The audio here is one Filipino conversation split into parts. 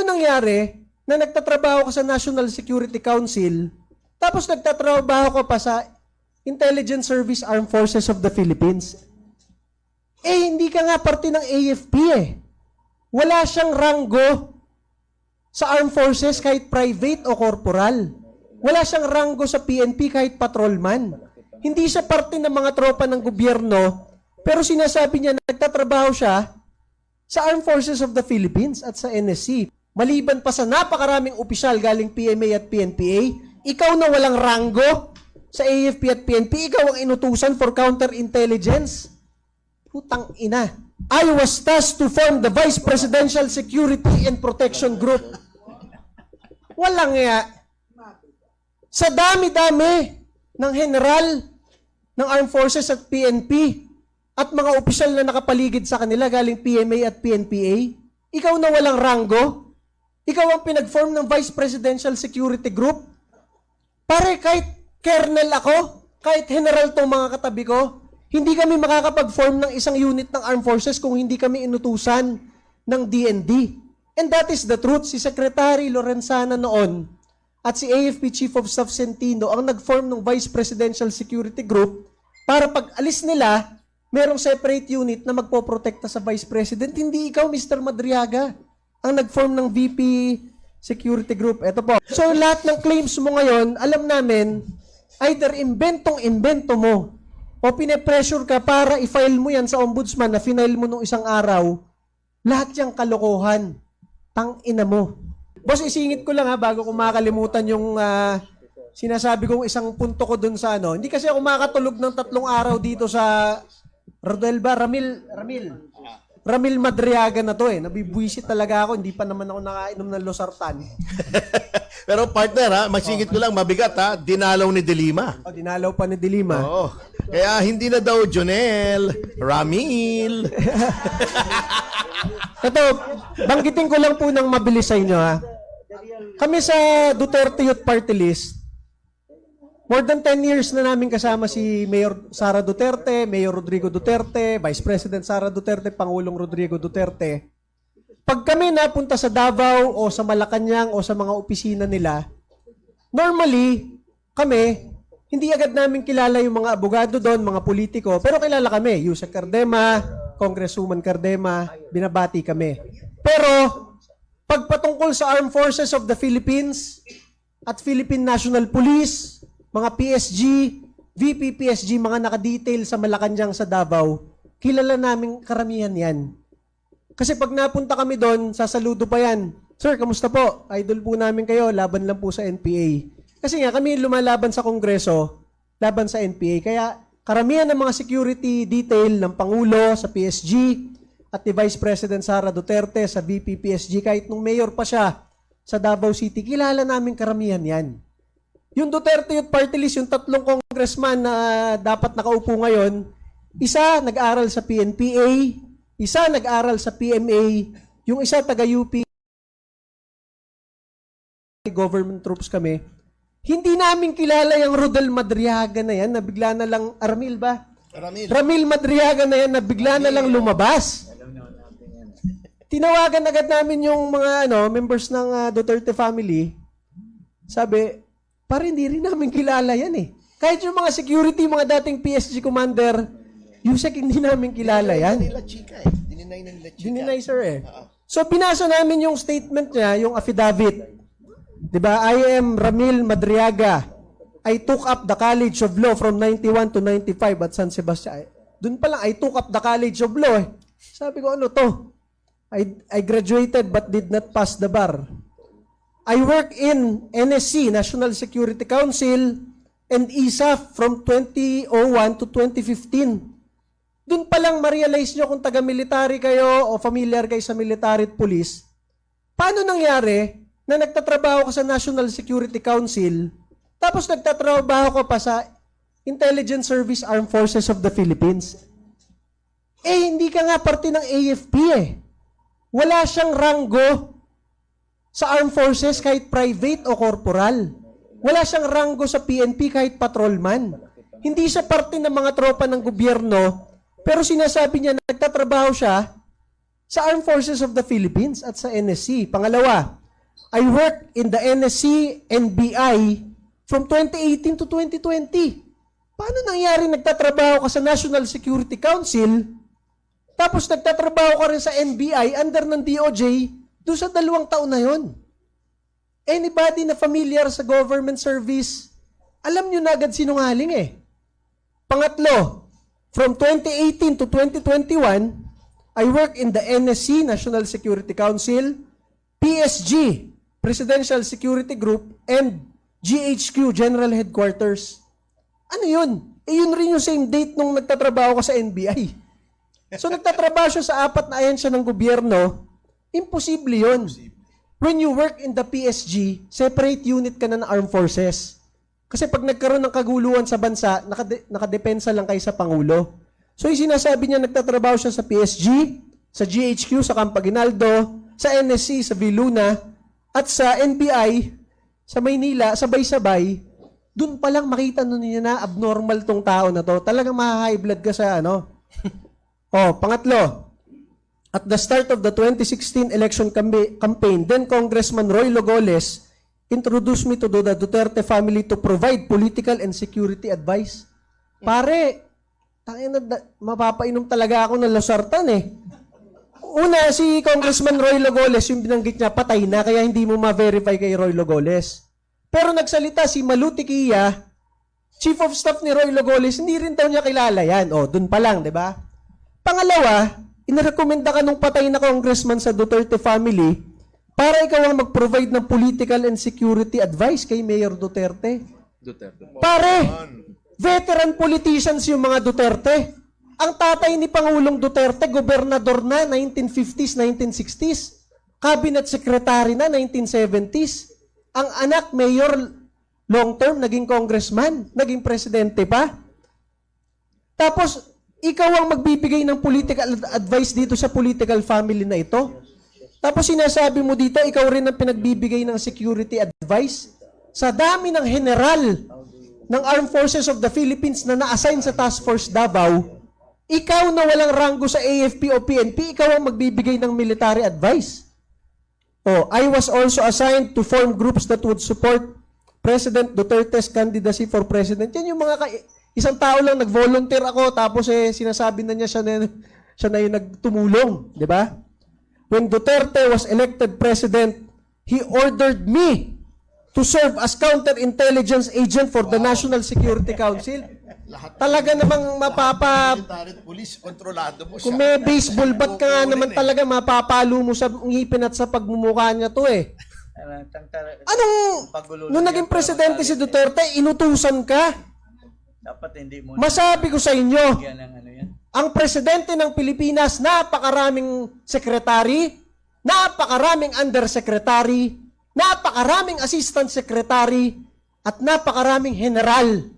nangyari na nagtatrabaho ka sa National Security Council, tapos nagtatrabaho ka pa sa Intelligence Service Armed Forces of the Philippines? Eh, hindi ka nga parte ng AFP eh. Wala siyang ranggo sa Armed Forces kahit private o corporal. Wala siyang ranggo sa PNP kahit patrolman. Hindi siya parte ng mga tropa ng gobyerno, pero sinasabi niya na nagtatrabaho siya sa Armed Forces of the Philippines at sa NSC. Maliban pa sa napakaraming opisyal galing PMA at PNPA, ikaw na walang ranggo sa AFP at PNP, ikaw ang inutusan for counterintelligence. Putang ina. I was tasked to form the Vice Presidential Security and Protection Group. Walang nga. Sa dami-dami ng general ng Armed Forces at PNP at mga opisyal na nakapaligid sa kanila galing PMA at PNPA, ikaw na walang ranggo? Ikaw ang pinag-form ng Vice Presidential Security Group? Pare, kahit colonel ako, kahit general tong mga katabi ko, hindi kami makakapag-form ng isang unit ng Armed Forces kung hindi kami inutusan ng DND. And that is the truth. Si Secretary Lorenzana noon at si AFP Chief of Staff Centino ang nag-form ng Vice Presidential Security Group para pag alis nila, merong separate unit na magpoprotekta sa Vice President. Hindi ikaw, Mr. Madriaga, ang nag-form ng VP Security Group. Ito po. So, lahat ng claims mo ngayon, alam namin, either inventong-invento mo o pine-pressure ka para i-file mo yan sa ombudsman na final mo nung isang araw, lahat yung kalokohan. Tang-ina mo. Boss, isingit ko lang ha, bago ko makalimutan yung sinasabi kong isang punto ko dun sa ano. Hindi kasi ako makatulog ng 3 araw dito sa Rodel ba? Ramil Madriaga na to eh. Nabibwisit talaga ako. Hindi pa naman ako nakainom ng losartan. Pero partner ha, magsingit ko lang, mabigat ha, dinalaw ni Delima. O, dinalaw pa ni Delima. Oo. Kaya hindi na daw Jonel, Ramil. Ito, banggitin ko lang po ng mabilis sa inyo ha. Kami sa Duterte Youth Party List, more than 10 years na namin kasama si Mayor Sara Duterte, Mayor Rodrigo Duterte, Vice President Sara Duterte, Pangulong Rodrigo Duterte. Pag kami napunta sa Davao o sa Malacanang o sa mga opisina nila, normally, kami, hindi agad namin kilala yung mga abogado doon, mga politiko, pero kilala kami. Yusek Cardema, Congresswoman Cardema, binabati kami. Pero, pagpatungkol sa Armed Forces of the Philippines at Philippine National Police, mga PSG, VP PSG, mga nakadetail sa Malacanang sa Davao, kilala namin karamihan yan. Kasi pag napunta kami doon, sasaludo pa yan. Sir, kamusta po? Idol po namin kayo, laban lang po sa NPA. Kasi nga, kami lumalaban sa Kongreso, laban sa NPA. Kaya karamihan ng mga security detail ng Pangulo sa PSG at ni Vice President Sara Duterte sa VP PSG, kahit nung mayor pa siya sa Davao City, kilala namin karamihan yan. Yung Duterte Youth Party List, yung 3 congressman na dapat nakaupo ngayon, isa nag-aral sa PNPA, isa nag-aral sa PMA, yung isa taga-UP, government troops kami. Hindi namin kilala yung Rodel Madriaga na yan, na bigla na lang, Ramil ba? Ramil Madriaga na yan, na bigla na lang lumabas. Tinawagan agad namin yung mga members ng Duterte family. Sabi, parang hindi rin namin kilala yan eh. Kahit yung mga security, mga dating PSG commander, Yusek, hindi namin kilala yan. Dininay sir eh. So, pinasa namin yung statement niya, yung affidavit. Diba? I am Ramil Madriaga. I took up the College of Law from 91 to 95 at San Sebastian. Doon pa lang, I took up the College of Law eh. Sabi ko, ano to? I graduated but did not pass the bar. I work in NSC, National Security Council, and ISAF from 2001 to 2015. Doon pa lang ma-realize nyo kung taga-military kayo o familiar kayo sa military at police. Paano nangyari na nagtatrabaho ka sa National Security Council, tapos nagtatrabaho ka pa sa Intelligence Service Armed Forces of the Philippines? Eh, hindi ka nga parte ng AFP eh. Wala siyang ranggo sa Armed Forces kahit private o corporal. Wala siyang ranggo sa PNP kahit patrolman. Hindi siya parte ng mga tropa ng gobyerno, pero sinasabi niya na nagtatrabaho siya sa Armed Forces of the Philippines at sa NSC. Pangalawa, I worked in the NSC, NBI from 2018 to 2020. Paano nangyari nagtatrabaho ka sa National Security Council, tapos nagtatrabaho ka rin sa NBI under ng DOJ doon sa 2 taon na yon? Anybody na familiar sa government service, alam nyo na agad sinungaling eh. Pangatlo, from 2018 to 2021, I work in the NSC, National Security Council, PSG, Presidential Security Group, and GHQ, General Headquarters. Ano yun? Yun rin yung same date nung nagtatrabaho ka sa NBI. So nagtatrabaho siya sa 4 na ahensya ng gobyerno, imposible yun. When you work in the PSG, separate unit ka na ng armed forces. Kasi pag nagkaroon ng kaguluhan sa bansa, nakadepensa lang kayo sa Pangulo. So yung sinasabi niya, nagtatrabaho siya sa PSG, sa GHQ, sa Camp Aguinaldo, sa NSC, sa Viluna, at sa NBI, sa Maynila, sabay-sabay, dun pa lang makita nun niya na abnormal tong tao na to. Talagang ma-high blood ka sa ano. Pangatlo, at the start of the 2016 election campaign, then Congressman Roy Logoles introduced me to the Duterte family to provide political and security advice. Pare, mapapainom talaga ako ng losartan eh. Una, si Congressman Roy Logoles, yung binanggit niya, patay na, kaya hindi mo ma-verify kay Roy Logoles. Pero nagsalita si Malu Tiquia, Chief of Staff ni Roy Logoles, hindi rin daw niya kilala yan. Dun pa lang, di ba? Pangalawa, inirekomenda ka nung patay na congressman sa Duterte family para ikaw ang mag-provide ng political and security advice kay Mayor Duterte. Pare, veteran politicians yung mga Duterte. Ang tatay ni Pangulong Duterte, gobernador na 1950s, 1960s. Cabinet secretary na 1970s. Ang anak, mayor, long-term, naging congressman, naging presidente pa. Tapos, ikaw ang magbibigay ng political advice dito sa political family na ito. Tapos sinasabi mo dito, ikaw rin ang pinagbibigay ng security advice sa dami ng general ng Armed Forces of the Philippines na na-assign sa Task Force Davao. Ikaw na walang ranggo sa AFP o PNP, ikaw ang magbibigay ng military advice. I was also assigned to form groups that would support President Duterte's candidacy for president. Yan yung mga isang tao lang nag-volunteer ako, tapos sinasabi na niya siya na yung nagtumulong, di ba? When Duterte was elected president, he ordered me to serve as counterintelligence agent for the National Security Council. Talaga namang Police, kontrolado mo kung may baseball bat ka nga naman talaga, mapapalo mo sa ngipin at sa pagmumukha niya to eh. Nung naging presidente si Duterte, inutusan ka? Dapat hindi mo Masabi ko sa inyo, yan. ang presidente ng Pilipinas, napakaraming sekretary, napakaraming undersecretary, napakaraming assistant secretary, at napakaraming general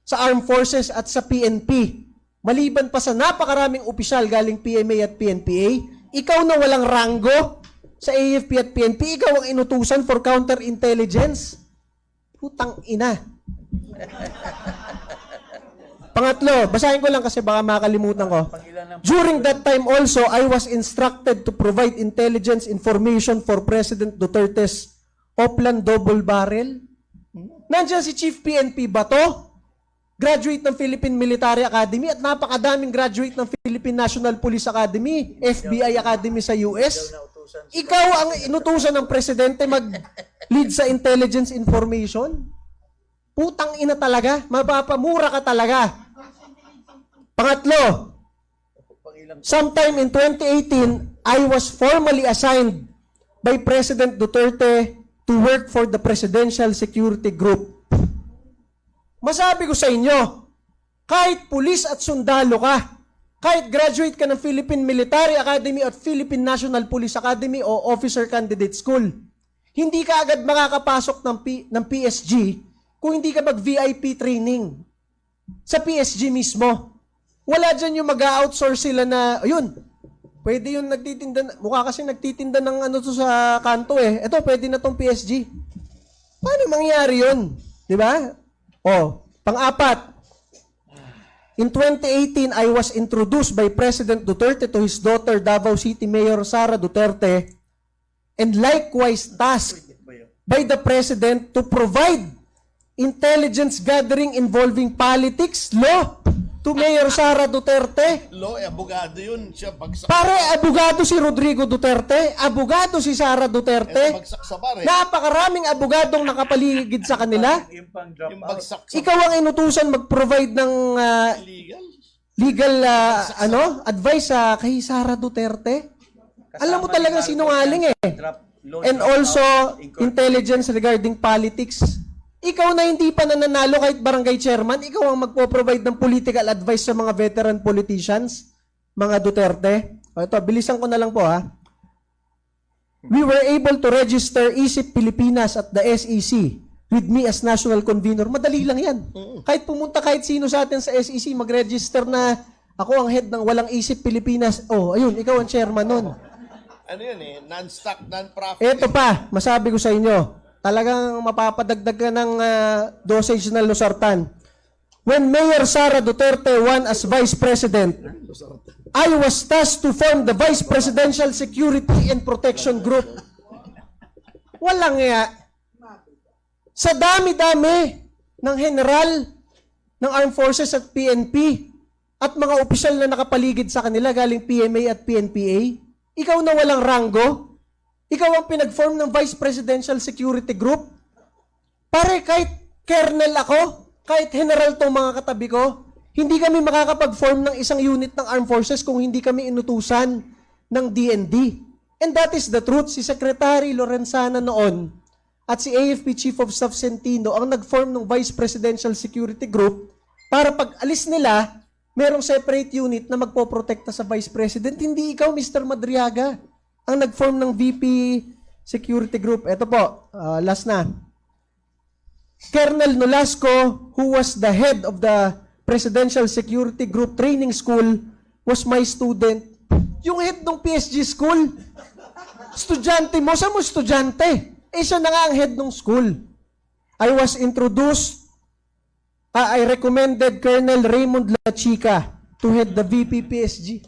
sa Armed Forces at sa PNP. Maliban pa sa napakaraming opisyal galing PMA at PNPA, ikaw na walang ranggo sa AFP at PNP, ikaw ang inutusan for counterintelligence. Putang ina. Pangatlo, basahin ko lang kasi baka makalimutan ko. During that time also, I was instructed to provide intelligence information for President Duterte's Oplan Double Barrel. Nandiyan si Chief PNP Bato, graduate ng Philippine Military Academy, at napakadaming graduate ng Philippine National Police Academy, FBI Academy sa US. Ikaw ang inutusan ng presidente mag-lead sa intelligence information? Putang ina talaga, mapapamura ka talaga. Pangatlo, sometime in 2018, I was formally assigned by President Duterte to work for the Presidential Security Group. Masabi ko sa inyo, kahit pulis at sundalo ka, kahit graduate ka ng Philippine Military Academy at Philippine National Police Academy o Officer Candidate School, hindi ka agad makakapasok ng PSG kung hindi ka mag-VIP training sa PSG mismo. Wala dyan yung mag-outsource sila na, ayun, pwede yung nagtitinda, mukha kasi nagtitinda ng ano to sa kanto eh. Ito, pwede na tong PSG. Paano mangyari yun? Di ba? Pang-apat, in 2018, I was introduced by President Duterte to his daughter, Davao City Mayor Sara Duterte, and likewise tasked by the President to provide intelligence gathering involving politics, law, to Mayor Sara Duterte. Abogado yun. Siya bagsak. Pare, abogado si Rodrigo Duterte, abogado si Sara Duterte. Bagsak sa bar eh. Napakaraming abogadong nakapaligid sa kanila. Yung pang drop Yung out. bagsak sa Ikaw ang inutusan mag-provide ng legal. legal advice kay Sara Duterte. Alam mo talagang sinungaling eh. And also, intelligence regarding politics. Ikaw na hindi pa nananalo kahit barangay chairman, ikaw ang magpo-provide ng political advice sa mga veteran politicians, mga Duterte. O ito, bilisan ko na lang po ha. We were able to register ISIP Pilipinas at the SEC with me as national convener. Madali lang yan. Kahit pumunta kahit sino sa atin sa SEC, mag-register na ako ang head ng walang ISIP Pilipinas. Oh, ayun, ikaw ang chairman nun. Ano yun eh? Non-stock, non-profit. Ito pa, masabi ko sa inyo, talagang mapapadagdag ka ng dosage na losartan. When Mayor Sara Duterte won as Vice President, I was tasked to form the Vice Presidential Security and Protection Group. Walang nga. Sa dami-dami ng general ng Armed Forces at PNP at mga opisyal na nakapaligid sa kanila galing PMA at PNPA, ikaw na walang ranggo, ikaw ang pinag-form ng Vice Presidential Security Group. Pare, kahit colonel ako, kahit general tong mga katabi ko, hindi kami makakapag-form ng isang unit ng Armed Forces kung hindi kami inutusan ng DND. And that is the truth. Si Secretary Lorenzana noon at si AFP Chief of Staff Centino ang nag-form ng Vice Presidential Security Group para pag alis nila, merong separate unit na magpoprotekta sa Vice President. Hindi ikaw, Mr. Madriaga, ang nag-form ng VP Security Group. Ito po, last na. Colonel Nolasco, who was the head of the Presidential Security Group Training School, was my student. Yung head ng PSG school, estudyante mo, saan mo estudyante? Eh, siya na nga ang head ng school. I was introduced, I recommended Colonel Raymond Lachica to head the VP PSG.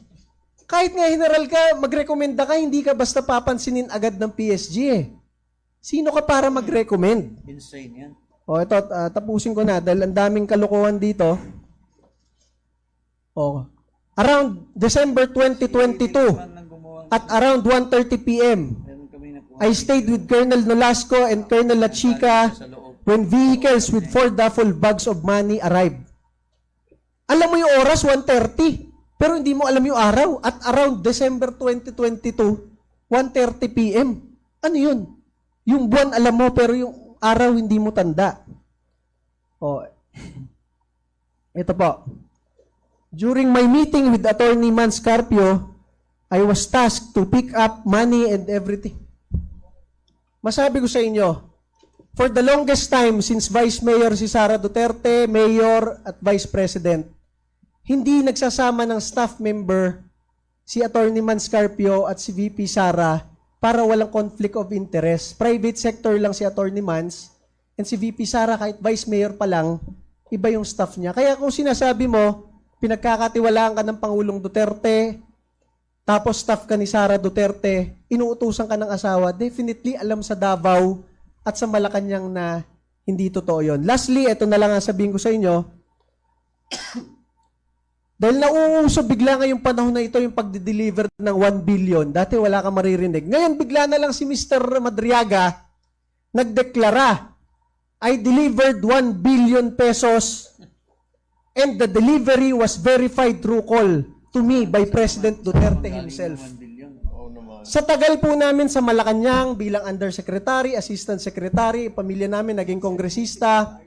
Kahit nga general ka, magrekomenda ka, hindi ka basta papansinin agad ng PSG eh. Sino ka para mag-recommend? Insane yan. O ito, tapusin ko na dahil ang daming kalokohan dito. O, around December 2022 at around 1:30 p.m., I stayed with Colonel Nolasco and Colonel Lachica when vehicles with 4 duffel bags of money arrived. Alam mo yung oras, 1:30. Pero hindi mo alam yung araw. At around December 2022, 1:30 p.m. Ano yun? Yung buwan alam mo, pero yung araw hindi mo tanda. O, ito po. During my meeting with Attorney Mans Carpio, I was tasked to pick up money and everything. Masabi ko sa inyo, for the longest time since Vice Mayor si Sara Duterte, Mayor at Vice President, hindi nagsasama ng staff member si Attorney Mans Carpio at si VP Sara para walang conflict of interest. Private sector lang si Attorney Mans and si VP Sara kahit Vice Mayor pa lang, iba yung staff niya. Kaya kung sinasabi mo, pinagkakatiwalaan ka ng Pangulong Duterte, tapos staff ka ni Sara Duterte, inuutusan ka ng asawa, definitely alam sa Davao at sa Malacanang na hindi totoo yun. Lastly, ito na lang ang sabihin ko sa inyo, dahil nauuso bigla ngayong panahon na ito yung pagdi-deliver ng 1 billion. Dati wala kang maririnig. Ngayon bigla na lang si Mr. Madriaga nagdeklara, I delivered 1 billion pesos and the delivery was verified through call to me by President Duterte himself. Sa tagal po namin sa Malacanang bilang Undersecretary, Assistant Secretary, pamilya namin naging kongresista,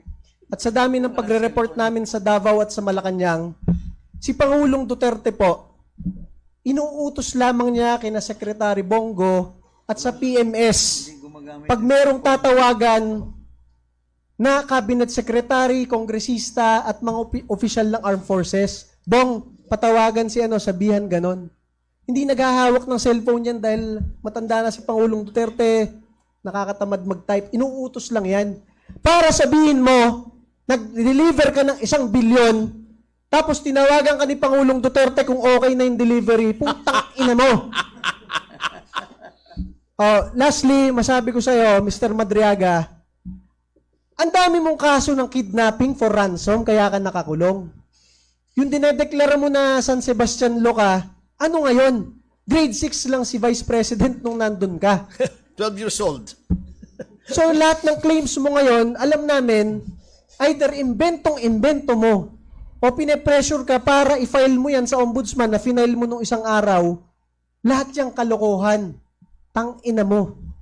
at sa dami ng pagre-report namin sa Davao at sa Malacanang, si Pangulong Duterte po, inuutos lamang niya kina Secretary Bongo at sa PMS. Pag merong tatawagan na cabinet secretary, kongresista at mga opisyal ng armed forces, Bong, patawagan si sabihan ganon. Hindi naghahawak ng cellphone yan dahil matanda na si Pangulong Duterte, nakakatamad mag-type. Inuutos lang yan. Para sabihin mo, nag-deliver ka ng 1 billion, tapos tinawagan ka ni Pangulong Duterte kung okay na yung delivery. Putang ina mo. Oh, lastly, masabi ko sa'yo, Mr. Madriaga, ang dami mong kaso ng kidnapping for ransom, kaya ka nakakulong. Yung dinedeklara mo na San Sebastian Law ka, ano ngayon? Grade 6 lang si Vice President nung nandun ka. 12 years old. So lahat ng claims mo ngayon, alam namin, either inventong-invento mo o pine-pressure ka para i-file mo yan sa ombudsman na final mo nung isang araw, lahat yung kalokohan. Tang ina mo.